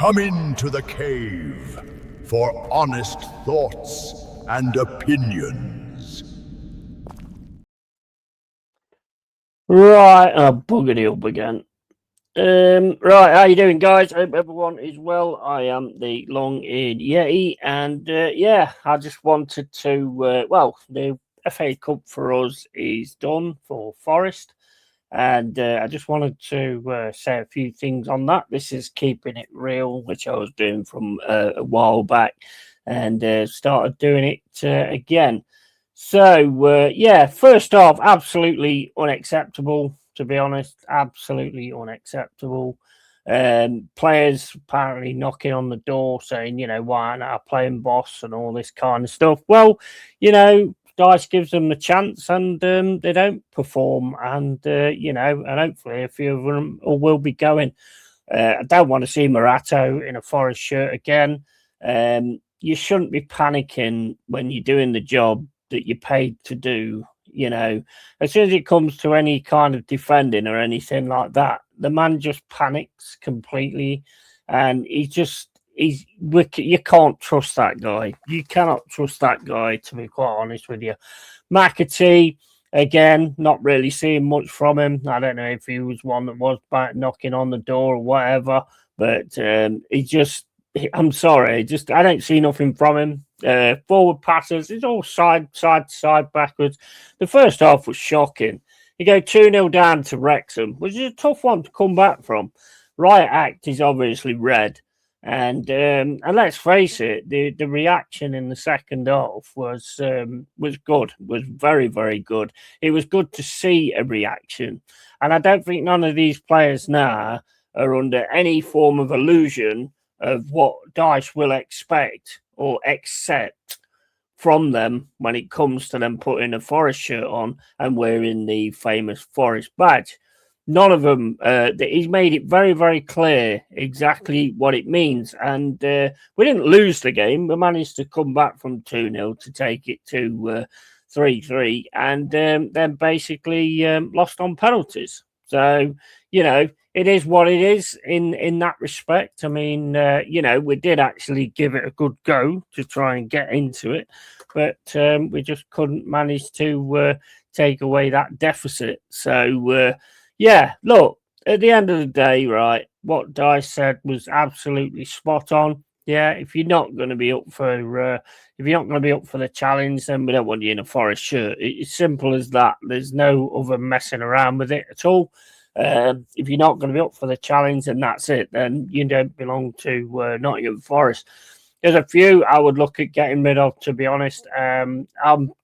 Come into the cave for honest thoughts and opinions. Right, bugging up again. Right, how you doing, guys? Hope everyone is well. I am the long-eared Yeti, and yeah, I just wanted to. The FA Cup for us is done for Forest, and I just wanted to say a few things on that. This is keeping it real, which I was doing from a while back, and started doing it again. So, yeah, first off, absolutely unacceptable, to be honest. Absolutely unacceptable. Players apparently knocking on the door saying, why aren't I playing boss and all this kind of stuff. Well, Dice gives them the chance and they don't perform. And, and hopefully a few of them will be going. I don't want to see Morato in a Forest shirt again. You shouldn't be panicking when you're doing the job that you're paid to do. As soon as it comes to any kind of defending or anything like that, the man just panics completely, and you can't trust that guy. You cannot trust that guy, to be quite honest with you. McAtee, again, not really seeing much from him. I don't know if he was one that was back knocking on the door or whatever, but I'm sorry, I don't see nothing from him. Forward passes, it's all side to side backwards. The first half was shocking. You go 2-0 down to Wrexham, which is a tough one to come back from. Riot Act is obviously red. And let's face it, the reaction in the second half was good, was very, very good. It was good to see a reaction. And I don't think none of these players now are under any form of illusion of what Dice will expect or accept from them when it comes to them putting a Forest shirt on and wearing the famous Forest badge. None of them, he's made it very, very clear exactly what it means. And we didn't lose the game. We managed to come back from 2-0 to take it to 3-3 and then basically lost on penalties. So, it is what it is in that respect. I mean, we did actually give it a good go to try and get into it, but we just couldn't manage to take away that deficit. So, yeah, look, at the end of the day, right, what Dice said was absolutely spot on. Yeah, if you're not going to be up for the challenge, then we don't want you in a Forest shirt. It's simple as that. There's no other messing around with it at all. If you're not going to be up for the challenge, and that's it, then you don't belong to Nottingham Forest. There's a few I would look at getting rid of, to be honest. I'm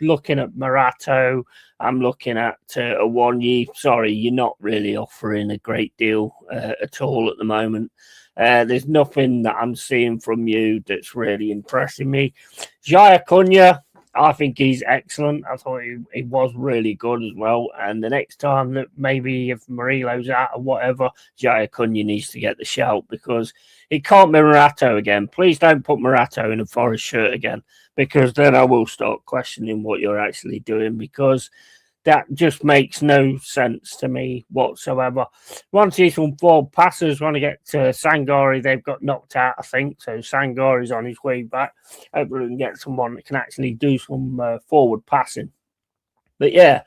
looking at Morato. I'm looking at Awonyi. Sorry, you're not really offering a great deal at all at the moment. There's nothing that I'm seeing from you that's really impressing me. Jaya Cunha, I think he's excellent. I thought he was really good as well. And the next time that maybe if Murillo's out or whatever, Jaya Cunha needs to get the shout because it can't be Morato again. Please don't put Morato in a Forest shirt again because then I will start questioning what you're actually doing because that just makes no sense to me whatsoever. Want to see some forward passers, want to get to Sangari. They've got knocked out, I think. So Sangari's on his way back. Hopefully we can get someone that can actually do some forward passing. But yeah,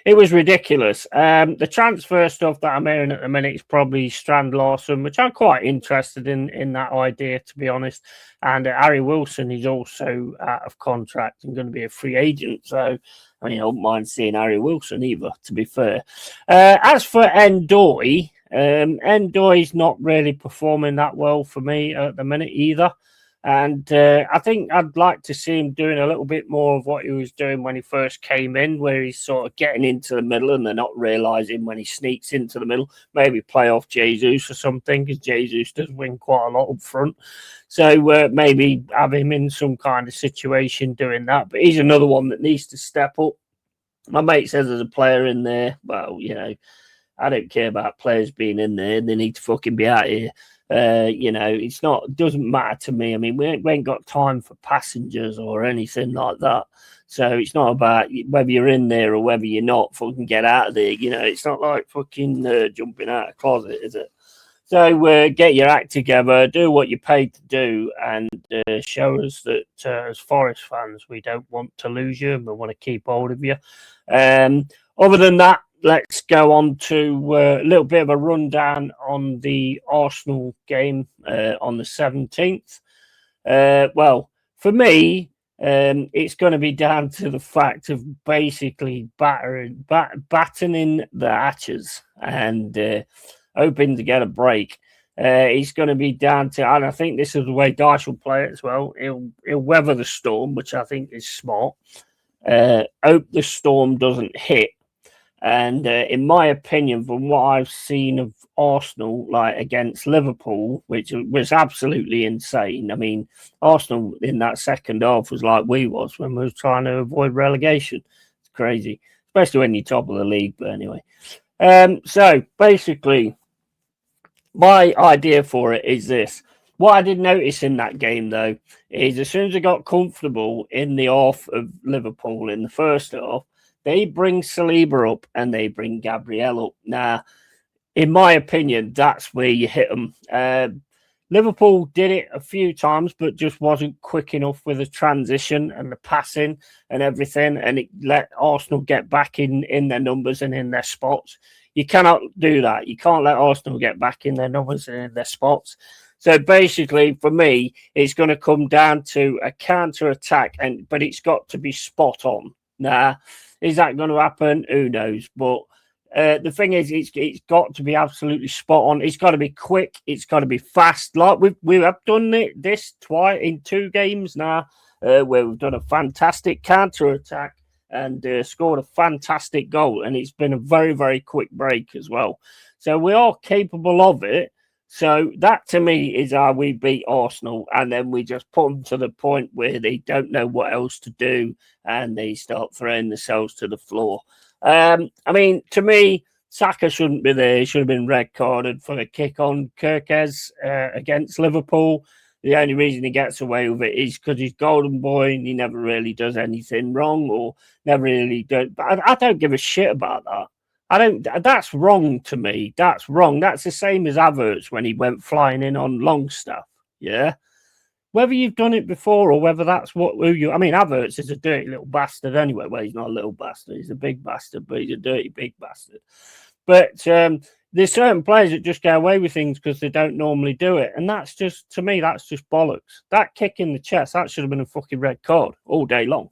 it was ridiculous. The transfer stuff that I'm hearing at the minute is probably Strand Larson, which I'm quite interested in that idea, to be honest. And Harry Wilson is also out of contract and going to be a free agent. So, I mean, I don't mind seeing Harry Wilson either, to be fair. As for Ndoye, Ndoye's not really performing that well for me at the minute either. And I think I'd like to see him doing a little bit more of what he was doing when he first came in, where he's sort of getting into the middle and they're not realising when he sneaks into the middle. Maybe play off Jesus or something, because Jesus does win quite a lot up front. So maybe have him in some kind of situation doing that. But he's another one that needs to step up. My mate says there's a player in there. Well, I don't care about players being in there. They need to fucking be out here. It doesn't matter to me. I mean, we ain't got time for passengers or anything like that. So it's not about whether you're in there or whether you're not. Fucking get out of there. It's not like fucking jumping out of a closet, is it? So get your act together, do what you're paid to do, and show us that as Forest fans, we don't want to lose you and we want to keep hold of you. Other than that, let's go on to a little bit of a rundown on the Arsenal game on the 17th. Well, for me, it's going to be down to the fact of basically battening the hatches and hoping to get a break. It's going to be down to, and I think this is the way Dyche will play it as well. He'll weather the storm, which I think is smart. Hope the storm doesn't hit. And in my opinion, from what I've seen of Arsenal, like against Liverpool, which was absolutely insane. I mean, Arsenal in that second half was like we was when we were trying to avoid relegation. It's crazy, especially when you're top of the league. But anyway, so basically, my idea for it is this. What I did notice in that game, though, is as soon as I got comfortable in the half of Liverpool in the first half, they bring Saliba up and they bring Gabriel up. Now, in my opinion, that's where you hit them. Liverpool did it a few times, but just wasn't quick enough with the transition and the passing and everything, and it let Arsenal get back in their numbers and in their spots. You cannot do that. You can't let Arsenal get back in their numbers and in their spots. So basically, for me, it's going to come down to a counter-attack, but it's got to be spot on. Now, is that going to happen? Who knows? But the thing is, it's got to be absolutely spot on. It's got to be quick. It's got to be fast. Like we have done this twice in 2 games now, where we've done a fantastic counter-attack and scored a fantastic goal. And it's been a very, very quick break as well. So we are capable of it. So that, to me, is how we beat Arsenal. And then we just put them to the point where they don't know what else to do and they start throwing themselves to the floor. I mean, to me, Saka shouldn't be there. He should have been red carded for the kick on Kirkes against Liverpool. The only reason he gets away with it is because he's golden boy and he never really does anything wrong or never really does. But I don't give a shit about that. That's wrong to me. That's wrong. That's the same as Havertz when he went flying in on Longstaff. Yeah. Whether you've done it before or whether that's I mean, Havertz is a dirty little bastard anyway. Well, he's not a little bastard. He's a big bastard, but he's a dirty big bastard. But there's certain players that just get away with things because they don't normally do it. And that's just, to me, that's just bollocks. That kick in the chest, that should have been a fucking red card all day long.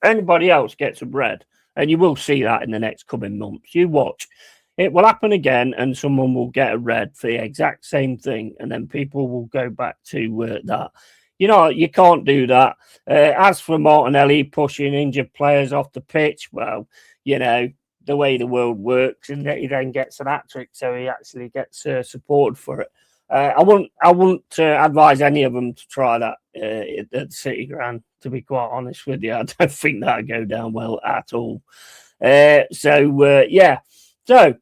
Anybody else gets a red. And you will see that in the next coming months. You watch. It will happen again and someone will get a red for the exact same thing. And then people will go back to that. You know, you can't do that. As for Martinelli pushing injured players off the pitch, well, you know, the way the world works, and he then gets an hat-trick, so he actually gets supported for it. I wouldn't advise any of them to try that at the City Ground, to be quite honest with you. I don't think that'd go down well at all. Yeah. So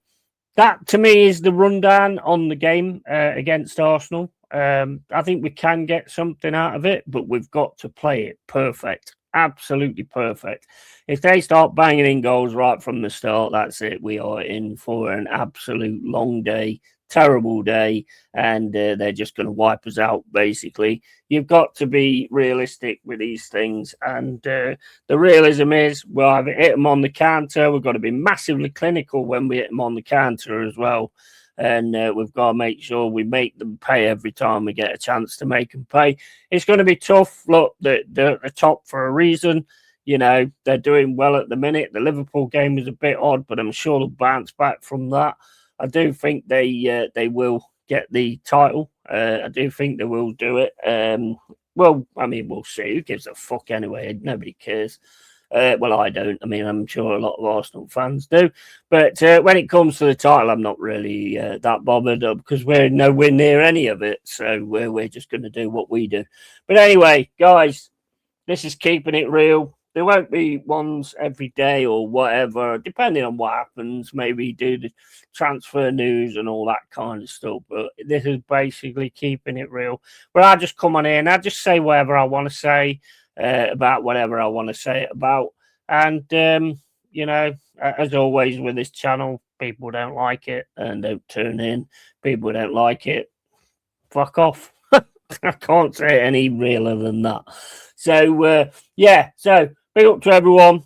that, to me, is the rundown on the game against Arsenal. I think we can get something out of it, but we've got to play it perfect. Absolutely perfect. If they start banging in goals right from the start, that's it. We are in for an absolute long day, terrible day, and they're just going to wipe us out, basically. You've got to be realistic with these things, and the realism is we'll have hit them on the counter. We've got to be massively clinical when we hit them on the counter as well, and we've got to make sure we make them pay every time we get a chance to make them pay. It's going to be tough. Look, they're at the top for a reason. You know, they're doing well at the minute. The Liverpool game is a bit odd, but I'm sure they'll bounce back from that. I do think they will get the title. I do think they will do it. Well, I mean, we'll see. Who gives a fuck anyway? Nobody cares. Well, I don't. I mean, I'm sure a lot of Arsenal fans do. But when it comes to the title, I'm not really that bothered because we're nowhere near any of it. So we're just going to do what we do. But anyway, guys, this is Keeping It Real. There won't be ones every day or whatever, depending on what happens. Maybe do the transfer news and all that kind of stuff. But this is basically Keeping It Real, where I just come on here and I just say whatever I want to say about whatever I want to say it about. And, you know, as always with this channel, People don't like it and don't tune in. People don't like it. Fuck off. I can't say it any realer than that. So, yeah. So, big up to everyone.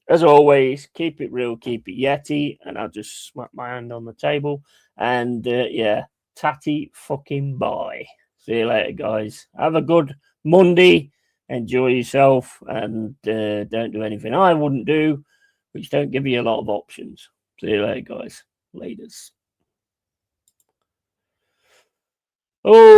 As always, keep it real, keep it Yeti. And I'll just smack my hand on the table. And, yeah, tatty fucking bye. See you later, guys. Have a good Monday. Enjoy yourself. And don't do anything I wouldn't do, which don't give you a lot of options. See you later, guys. Laters. Oh.